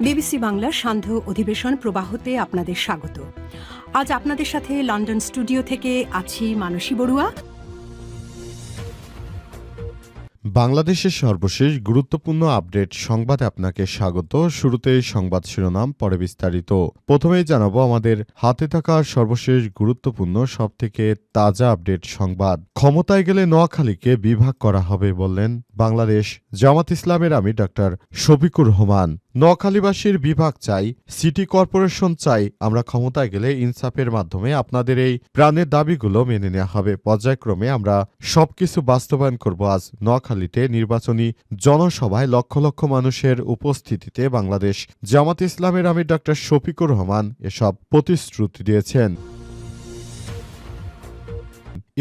BBC বাংলার সান্ধ্য অধিবেশন প্রবাহতে আপনাদের স্বাগত। আজ আপনাদের সাথে লন্ডন স্টুডিও থেকে আছি মানসী বড়ুয়া। বাংলাদেশের সর্বশেষ গুরুত্বপূর্ণ আপডেট সংবাদে আপনাকে স্বাগত। শুরুতেই সংবাদ শিরোনাম, পরে বিস্তারিত। প্রথমেই জানাবো আমাদের হাতে থাকা সর্বশেষ গুরুত্বপূর্ণ সবথেকে তাজা আপডেট সংবাদ। ক্ষমতায় গেলে নোয়াখালীকে বিভাগ করা হবে বললেন বাংলাদেশ জামাত ইসলামের আমির ডাক্তার শফিকুর রহমান। নোয়াখালীবাসীর বিভাগ চাই, সিটি কর্পোরেশন চাই। আমরা ক্ষমতায় গেলে ইনসাফের মাধ্যমে আপনাদের এই প্রাণের দাবিগুলো মেনে নেওয়া হবে। পর্যায়ক্রমে আমরা সবকিছু বাস্তবায়ন করব। আজ নোয়াখালীতে নির্বাচনী জনসভায় লক্ষ লক্ষ মানুষের উপস্থিতিতে বাংলাদেশ জামাত ইসলামের আমির ডাক্তার শফিকুর রহমান এসব প্রতিশ্রুতি দিয়েছেন।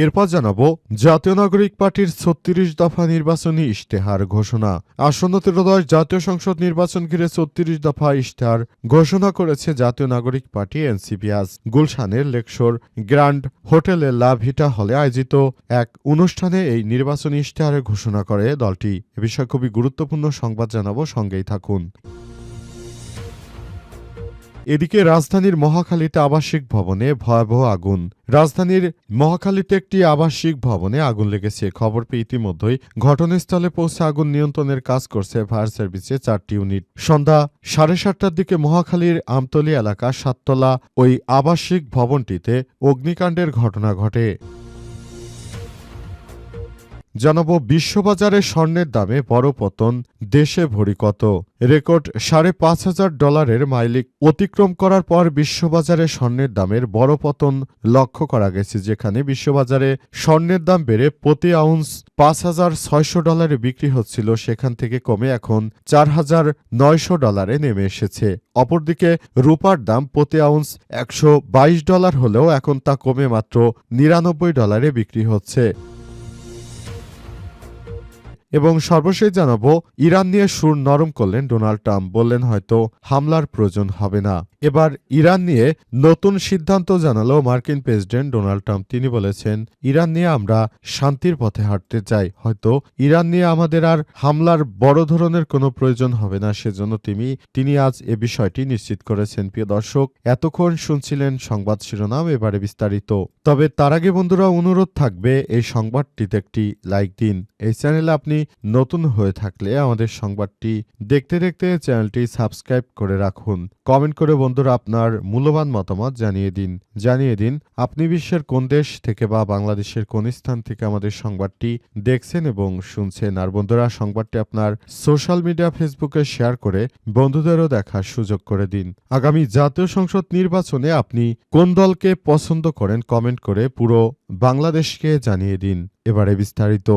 এরপর জানাবো জাতীয় নাগরিক পার্টির ৩৬ দফা নির্বাচনী ইশতেহার ঘোষণা। আসন্ন ত্রয়োদশ জাতীয় সংসদ নির্বাচন ঘিরে ৩৬ দফা ইশতেহার ঘোষণা করেছে জাতীয় নাগরিক পার্টি এনসিপি। আজ গুলশানের লেকশোর গ্র্যান্ড হোটেলে লা ভিটা হলে আয়োজিত এক অনুষ্ঠানে এই নির্বাচনী ইশতেহারের ঘোষণা করে দলটি। এ বিষয়ে খুবই গুরুত্বপূর্ণ সংবাদ জানাবো, সঙ্গেই থাকুন। এদিকে রাজধানীর মহাখালীতে আবাসিক ভবনে ভয়াবহ আগুন। রাজধানীর মহাখালীতে একটি আবাসিক ভবনে আগুন লেগেছে। খবর পেয়ে ইতিমধ্যেই ঘটনাস্থলে পৌঁছে আগুন নিয়ন্ত্রণের কাজ করছে ফায়ার সার্ভিসের ৪টি ইউনিট। সন্ধ্যা ৭:৩০টার দিকে মহাখালীর আমতলী এলাকা ৭তলা ওই আবাসিক ভবনটিতে অগ্নিকাণ্ডের ঘটনা ঘটে। জানাবো বিশ্ববাজারে স্বর্ণের দামে বড় পতন, দেশে ভরি কত। রেকর্ড $৫,৫০০ মাইলিক অতিক্রম করার পর বিশ্ববাজারে স্বর্ণের দামের বড় পতন লক্ষ্য করা গেছে, যেখানে বিশ্ববাজারে স্বর্ণের দাম বেড়ে প্রতি আউন্স $৫,৬০০ বিক্রি হচ্ছিল, সেখান থেকে কমে এখন $৪,৯০০ নেমে এসেছে। অপরদিকে রূপার দাম প্রতি আউন্স $১২২ হলেও এখন তা কমে মাত্র $৯৯ বিক্রি হচ্ছে। এবং সর্বশেষ জানাবো ইরান নিয়ে সুর নরম করলেন ডোনাল্ড ট্রাম্প। বললেন হয়তো হামলার প্রয়োজন হবে না। এবার ইরান নিয়ে নতুন সিদ্ধান্ত জানালো মার্কিন প্রেসিডেন্ট ডোনাল্ড ট্রাম্প। তিনি বলেছেন, ইরান নিয়ে আমরা শান্তির পথে হাঁটতে চাই, হয়তো ইরান নিয়ে আমাদের আর হামলার বড় ধরনের কোনো প্রয়োজন হবে না। সেজন্য তিনি আজ এ বিষয়টি নিশ্চিত করেছেন। প্রিয় দর্শক, এতক্ষণ শুনছিলেন সংবাদ শিরোনাম, এবারে বিস্তারিত। তবে তার আগে বন্ধুরা অনুরোধ থাকবে এই সংবাদটিতে একটি লাইক দিন। এই চ্যানেলে আপনি নতুন হয়ে থাকলে আমাদের সংবাদটি দেখতে দেখতে চ্যানেলটি সাবস্ক্রাইব করে রাখুন। কমেন্ট করে বন্ধুরা আপনার মূল্যবান মতামত জানিয়ে দিন আপনি বিশ্বের কোন দেশ থেকে বা বাংলাদেশের কোন স্থান থেকে আমাদের সংবাদটি দেখছেন এবং শুনছেন। আর বন্ধুরা, সংবাদটি আপনার সোশ্যাল মিডিয়া ফেসবুকে শেয়ার করে বন্ধুদেরও দেখার সুযোগ করে দিন। আগামী জাতীয় সংসদ নির্বাচনে আপনি কোন দলকে পছন্দ করেন কমেন্ট করে পুরো বাংলাদেশকে জানিয়ে দিন। এবারে বিস্তারিত।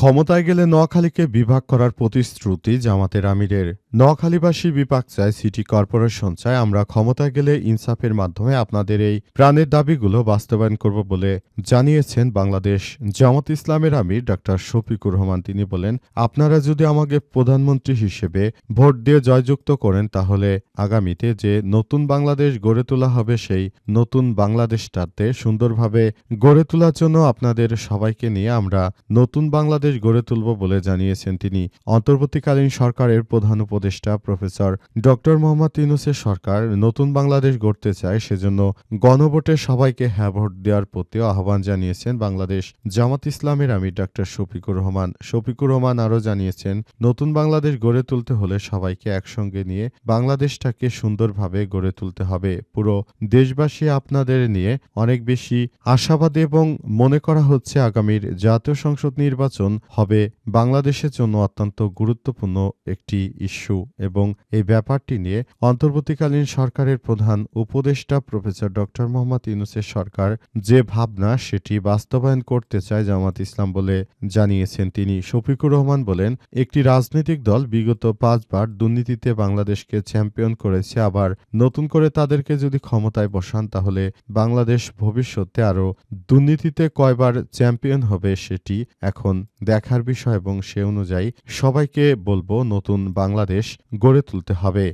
ক্ষমতায় গেলে নোয়াখালীকে বিভাগ করার প্রতিশ্রুতি জামাতের আমিরের। নোয়াখালীবাসী বিভাগ চায়, সিটি কর্পোরেশন চায়। আমরা ক্ষমতায় গেলে ইনসাফের মাধ্যমে আপনাদের এই প্রাণের দাবিগুলো বাস্তবায়ন করব বলে জানিয়েছেন বাংলাদেশ জামাত ইসলামের আমির ডাক্তার শফিকুর রহমান। তিনি বলেন, আপনারা যদি আমাকে প্রধানমন্ত্রী হিসেবে ভোট দিয়ে জয়যুক্ত করেন, তাহলে আগামীতে যে নতুন বাংলাদেশ গড়ে তোলা হবে, সেই নতুন বাংলাদেশটাতে সুন্দরভাবে গড়ে তোলার জন্য আপনাদের সবাইকে নিয়ে আমরা নতুন বাংলাদেশ গড়ে তুলব বলে জানিয়েছেন তিনি। অন্তর্বর্তীকালীন সরকারের প্রধান উপদেষ্টা প্রফেসর ডক্টর মোহাম্মদ ইউনূসের সরকার নতুন বাংলাদেশ গড়তে চায়, সেজন্য গণভোটে সবাইকে হ্যাঁ ভোট দেওয়ার প্রতি আহ্বান জানিয়েছেন বাংলাদেশ জামাত ইসলামের আমির ডাক্তার শফিকুর রহমান। শফিকুর রহমান আরও জানিয়েছেন, নতুন বাংলাদেশ গড়ে তুলতে হলে সবাইকে একসঙ্গে নিয়ে বাংলাদেশটাকে সুন্দরভাবে গড়ে তুলতে হবে। পুরো দেশবাসী আপনাদের নিয়ে অনেক বেশি আশাবাদী এবং মনে করা হচ্ছে আগামীর জাতীয় সংসদ নির্বাচন হবে বাংলাদেশের জন্য অত্যন্ত গুরুত্বপূর্ণ একটি ইস্যু এবং এই ব্যাপারটি নিয়ে অন্তর্বর্তীকালীন সরকারের প্রধান উপদেষ্টা প্রফেসর ডক্টর মোহাম্মদ ইউনূসের সরকার যে ভাবনা সেটি বাস্তবায়ন করতে চায় জামাত ইসলাম বলে জানিয়েছেন তিনি। শফিকুর রহমান বলেন, একটি রাজনৈতিক দল বিগত 5 বার দুর্নীতিতে বাংলাদেশকে চ্যাম্পিয়ন করেছে, আবার নতুন করে তাদেরকে যদি ক্ষমতায় বসান তাহলে বাংলাদেশ ভবিষ্যতে আরও দুর্নীতিতে কয়বার চ্যাম্পিয়ন হবে সেটি এখন দেখার বিষয় এবং সে অনুযায়ী সবাইকে বলবো নতুন বাংলাদেশ গড়ে তুলতে হবে।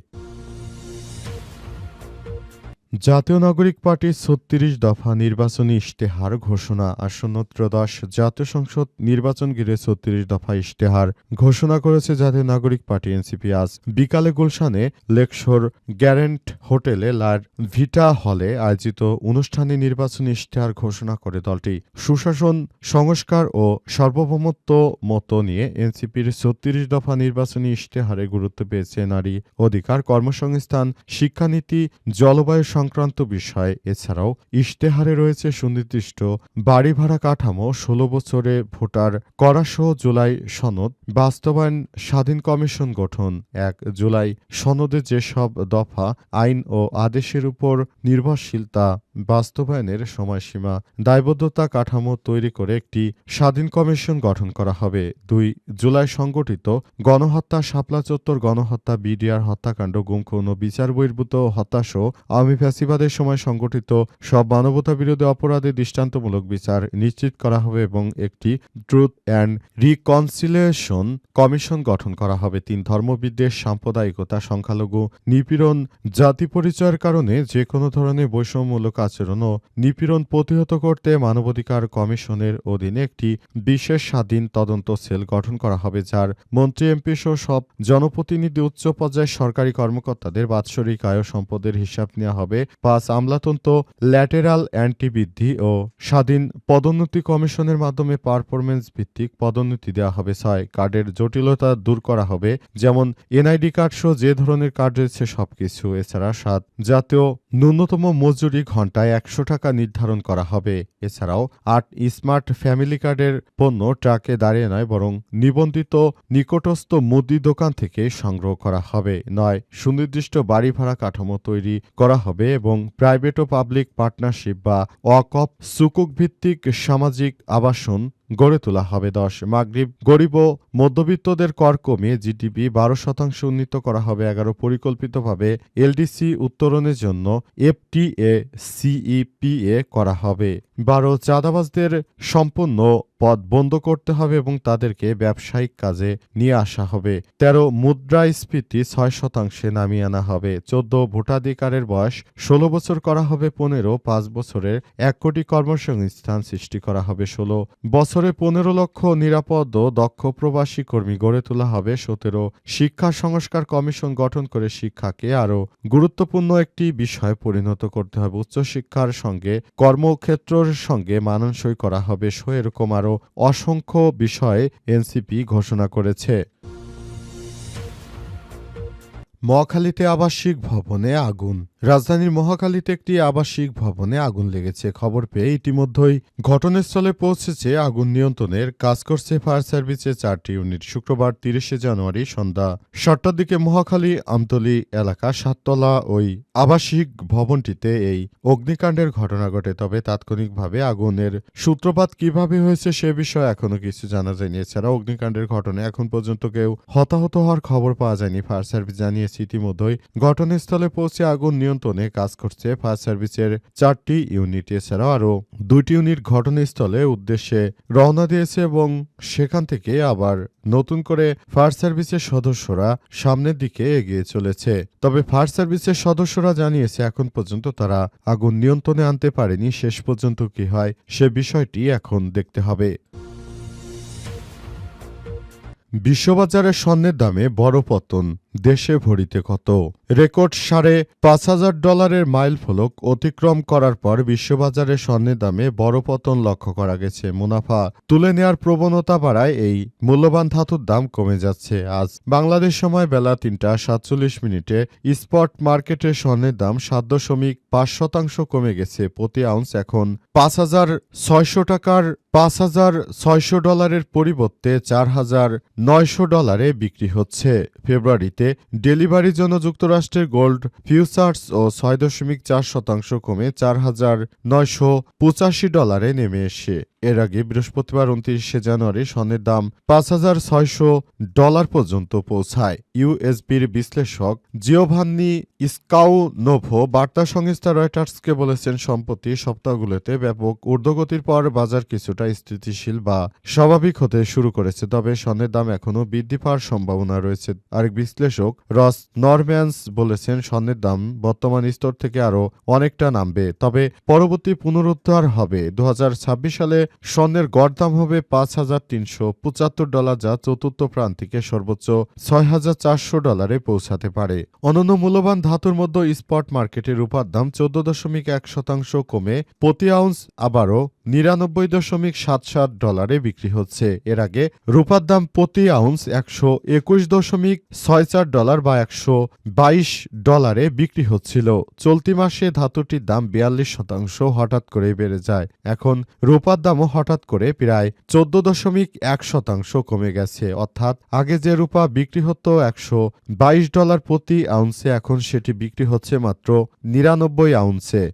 জাতীয় নাগরিক পার্টির ৩৬ দফা নির্বাচনী ইশতেহার ঘোষণা। আসন্ন ত্রয়োদশ জাতীয় সংসদ নির্বাচন ঘিরে ৩৬ দফা ইশতেহার ঘোষণা করেছে জাতীয় নাগরিক পার্টি এনসিপি। আজ বিকালে গুলশানে লেকশোর গ্যারেন্ট হোটেলে লার ভিটা হলে আয়োজিত অনুষ্ঠানে নির্বাচনী ইশতেহার ঘোষণা করে দলটি। সুশাসন, সংস্কার ও সার্বভৌমত্ব মতো নিয়ে এনসিপির ৩৬ দফা নির্বাচনী ইশতেহারে গুরুত্ব পেয়েছে নারী অধিকার, কর্মসংস্থান, শিক্ষানীতি, জলবায়ু সংক্রান্ত বিষয়। এছাড়াও ইশতেহারে রয়েছে সুনির্দিষ্ট বাড়ি ভাড়া কাঠামো, ১৬ বছরে ভোটার করাসহ জুলাই সনদ বাস্তবায়ন, স্বাধীন কমিশন গঠন, ১ জুলাই সনদে যেসব দফা আইন ও আদেশের উপর নির্ভরশীল তা বাস্তবায়নের সময়সীমা, দায়বদ্ধতা কাঠামো তৈরি করে একটি স্বাধীন কমিশন গঠন করা হবে। ২ জুলাই সংগঠিত গণহত্যা, শাপলা চত্বর গণহত্যা, বিডিআর হত্যাকাণ্ড, গুম খুন ও বিচার বহির্ভূত হত্যাসহ আওয়ামী ফ্যাসিবাদের সময় সংগঠিত সব মানবতাবিরোধী অপরাধের দৃষ্টান্তমূলক বিচার নিশ্চিত করা হবে এবং একটি ট্রুথ অ্যান্ড রিকনসিলিয়েশন কমিশন গঠন করা হবে। ৩ ধর্মবিদ্বেষ, সাম্প্রদায়িকতা, সংখ্যালঘু নিপীড়ন, জাতি পরিচয়ের কারণে যে কোনো ধরনের বৈষম্যমূলক আচরণ ও নিপীড়ন প্রতিহত করতে মানবাধিকার কমিশনের অধীনে একটি বিশেষ স্বাধীন তদন্ত সেল গঠন করা হবে, যার মন্ত্রী, এমপি সহ সব জনপ্রতিনিধি, উচ্চ পর্যায়ের সরকারি কর্মকর্তাদের বাৎসরিক আয় ও সম্পদের হিসাব নেওয়া হবে। ৫ আমলাতন্ত্র, ল্যাটেরাল অ্যান্টি বৃদ্ধি ও স্বাধীন পদোন্নতি কমিশনের মাধ্যমে পারফরমেন্স ভিত্তিক পদোন্নতি দেওয়া হবে। ৬ কার্ডের জটিলতা দূর করা হবে, যেমন এনআইডি কার্ড সহ যে ধরনের কার্ড রয়েছে সবকিছু। এছাড়া ৭ জাতীয় ন্যূনতম মজুরি ঘন্টায় ১০০ টাকা নির্ধারণ করা হবে। এছাড়াও ৮ স্মার্ট ফ্যামিলি কার্ডের পণ্য ট্রাকে দাঁড়িয়ে নয় বরং নিবন্ধিত নিকটস্থ মুদি দোকান থেকে সংগ্রহ করা হবে। ৯ সুনির্দিষ্ট বাড়ি ভাড়া কাঠামো তৈরি করা হবে এবং প্রাইভেট ও পাবলিক পার্টনারশিপ বা ওয়াকফ সুকুক ভিত্তিক সামাজিক আবাসন গড়ে তোলা হবে। ১০ মাগরিব গরিব ও মধ্যবিত্তদের কর কমিয়ে জিডিপি ১২% উন্নীত করা হবে। ১১ পরিকল্পিতভাবে এলডিসি উত্তরণের জন্য এফটিএ সিইপিএ করা হবে। ১২ চাঁদাবাজদের সম্পূর্ণ পদ বন্ধ করতে হবে এবং তাদেরকে ব্যবসায়িক কাজে নিয়ে আসা হবে। ১৩ মুদ্রাস্ফীতি ৬% নামিয়ে আনা হবে। ১৪ ভোটাধিকারের বয়স ১৬ বছর করা হবে। ১৫ ৫ বছরের ১ কোটি কর্মসংস্থান সৃষ্টি করা হবে। ১৬ বছরে ১৫ লক্ষ নিরাপদ ও দক্ষ প্রবাসী কর্মী গড়ে তোলা হবে। ১৭ শিক্ষা সংস্কার কমিশন গঠন করে শিক্ষাকে আরও গুরুত্বপূর্ণ একটি বিষয়ে পরিণত করতে হবে। উচ্চশিক্ষার সঙ্গে কর্মক্ষেত্রের সঙ্গে মানানসই করা হবে। এরকম আরও অসংখ্য বিষয় এনসিপি ঘোষণা করেছে। মহাখালীতে আবাসিক ভবনে আগুন। রাজধানীর মহাখালীতে একটি আবাসিক ভবনে আগুন লেগেছে। খবর পেয়ে ইতিমধ্যেই ঘটনাস্থলে পৌঁছেছে আগুন নিয়ন্ত্রণের কাজ করছে ফায়ার সার্ভিসের ৪টি ইউনিট। শুক্রবার ৩০শে জানুয়ারি সন্ধ্যা ৭টার দিকে মহাখালী আমতলী এলাকা ৭তলা ওই আবাসিক ভবনটিতে এই অগ্নিকাণ্ডের ঘটনা ঘটে। তবে তাৎক্ষণিকভাবে আগুনের সূত্রপাত কিভাবে হয়েছে সে বিষয়ে এখনো কিছু জানা যায়নি। এছাড়া অগ্নিকাণ্ডের ঘটনায় এখন পর্যন্ত কেউ হতাহত হওয়ার খবর পাওয়া যায়নি। ফায়ার সার্ভিস জানিয়েছে ইতিমধ্যেই ঘটনাস্থলে পৌঁছে আগুন নিয়ন্ত্রণে কাজ করছে ফায়ার সার্ভিসের ৪টি ইউনিট। এছাড়াও আরও ২টি ইউনিট ঘটনাস্থলে উদ্দেশ্যে রওনা দিয়েছে এবং সেখান থেকে আবার নতুন করে ফায়ার সার্ভিসের সদস্যরা সামনের দিকে এগিয়ে চলেছে। তবে ফায়ার সার্ভিসের সদস্যরা জানিয়েছে এখন পর্যন্ত তারা আগুন নিয়ন্ত্রণে আনতে পারেনি। শেষ পর্যন্ত কি হয় সে বিষয়টি এখন দেখতে হবে। বিশ্ববাজারে স্বর্ণের দামে বড় পতন, দেশে ভরিতে কত। রেকর্ড $৫,৫০০ মাইল ফলক অতিক্রম করার পর বিশ্ববাজারে স্বর্ণের দামে বড় পতন লক্ষ্য করা গেছে। মুনাফা তুলে নেওয়ার প্রবণতা বাড়ায় এই মূল্যবান ধাতুর দাম কমে যাচ্ছে। আজ বাংলাদেশ সময় বেলা ৩টা ৪৭ মিনিটে স্পট মার্কেটে স্বর্ণের দাম ৭.৫% কমে গেছে। প্রতি আউন্স এখন $৫,৬০০ টাকার $৫,৬০০ পরিবর্তে $৪,৯০০ বিক্রি হচ্ছে। ফেব্রুয়ারিতে ডেলিভারির জন্য যুক্তরাষ্ট্রের গোল্ড ফিউচার্স ও ৬.৪% কমে $৪,৯৮৫ নেমে এসে এর আগে বৃহস্পতিবার ২৯শে জানুয়ারি স্বর্ণের দাম $৫,৬০০ পর্যন্ত পৌঁছায়। ইউএসবির বিশ্লেষক জিওভান্নি স্কাউনোভো বার্তা সংস্থা রয়টার্সকে বলেছেন, সম্প্রতি সপ্তাহগুলোতে ব্যাপক ঊর্ধ্বগতির পর বাজার কিছুটা স্থিতিশীল বা স্বাভাবিক হতে শুরু করেছে। তবে স্বর্ণের দাম এখনও বৃদ্ধি পাওয়ার সম্ভাবনা রয়েছে। আরেক বিশ্লেষক বিশ্লেষক রস নরম্যান্স বলেছেন, স্বর্ণের দাম বর্তমান স্তর থেকে আরও অনেকটা নামবে, তবে পরবর্তী পুনরুদ্ধার হবে। 2026 সালে স্বর্ণের গড় দাম হবে $5,375, যা চতুর্থ প্রান্তিকে সর্বোচ্চ $6,400 পৌঁছাতে পারে। অন্যান্য মূল্যবান ধাতুর মধ্যে স্পট মার্কেটে রূপার দাম 14.1% কমে প্রতি আউন্স আবারও $99.77 বিক্রি হচ্ছে। এর আগে রূপার দাম প্রতি আউন্স $121.64 বা $122 বিক্রি হচ্ছিল। চলতি মাসে ধাতুটির দাম 42% হঠাৎ করে বেড়ে যায়। এখন রূপার দামও হঠাৎ করে প্রায় 14.1% কমে গেছে। অর্থাৎ আগে যে রূপা বিক্রি হতো $122 প্রতি আউন্সে, এখন সেটি বিক্রি হচ্ছে মাত্র 99 আউন্সে।